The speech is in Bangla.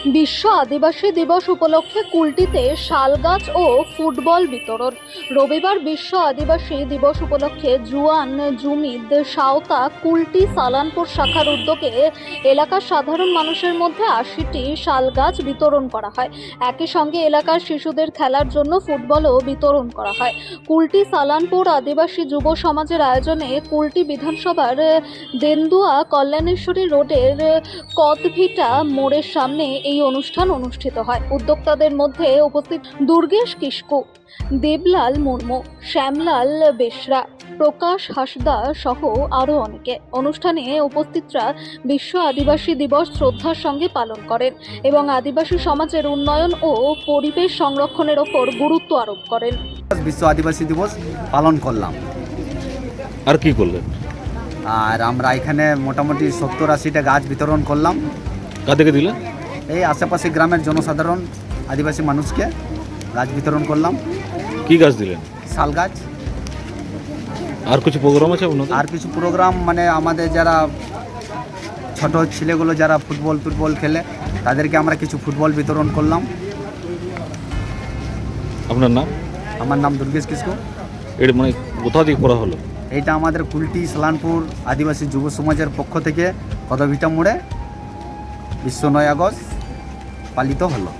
বিশ্ব আদিবাসী দিবস উপলক্ষে কুলটিতে শালগাছ ও ফুটবল বিতরণ। রবিবার বিশ্ব আদিবাসী দিবস উপলক্ষে জুয়ান জুমিদ সাঁওতা কুলটি সালানপুর শাখার উদ্যোগে এলাকার সাধারণ মানুষের মধ্যে ৮০টি শালগাছ বিতরণ করা হয়। একই সঙ্গে এলাকার শিশুদের খেলার জন্য ফুটবলও বিতরণ করা হয়। কুলটি সালানপুর আদিবাসী যুব সমাজের আয়োজনে কুলটি বিধানসভার দেন্দুয়া কল্যাণেশ্বরী রোডের কদভিটা মোড়ের সামনে এই অনুষ্ঠান অনুষ্ঠিত হয়। উদ্যোক্তাদের মধ্যে উপস্থিত দুর্গেশ কিস্কু, দেবলাল মুর্মু, শ্যামলাল বেশরা, প্রকাশ হাসদা সহ আরও অনেকে। অনুষ্ঠানে উপস্থিতরা বিশ্ব আদিবাসী দিবস শ্রদ্ধার সঙ্গে পালন করেন এবং আদিবাসী সমাজের উন্নয়ন ও পরিবেশ সংরক্ষণের ওপর গুরুত্ব আরোপ করেন। বিশ্ব আদিবাসী দিবস পালন করলাম। আর কি করলেন? আর আমরা এখানে মোটামুটি ৭০-৮০টা গাছ বিতরণ করলাম। কাদেরকে দিলেন? এই আশেপাশে গ্রামের জনসাধারণ আদিবাসী মানুষকে গাছ বিতরণ করলাম। কি গাছ দিলেন? শাল গাছ। আর কিছু প্রোগ্রাম আছে আপনাদের? আর কিছু প্রোগ্রাম মানে আমাদের যারা ছোট ছেলেগুলো যারা ফুটবল খেলে তাদেরকে আমরা কিছু ফুটবল বিতরণ করলাম। আপনার নাম? আমার নাম দুর্গেশ কিস্কু। এটা মানে কোথা থেকে করা হলো? এইটা আমাদের কুলটি সালানপুর আদিবাসী যুব সমাজের পক্ষ থেকে কদভিটা মোড়ে বিশ্ব ৯ আগস্ট পালিত হলো।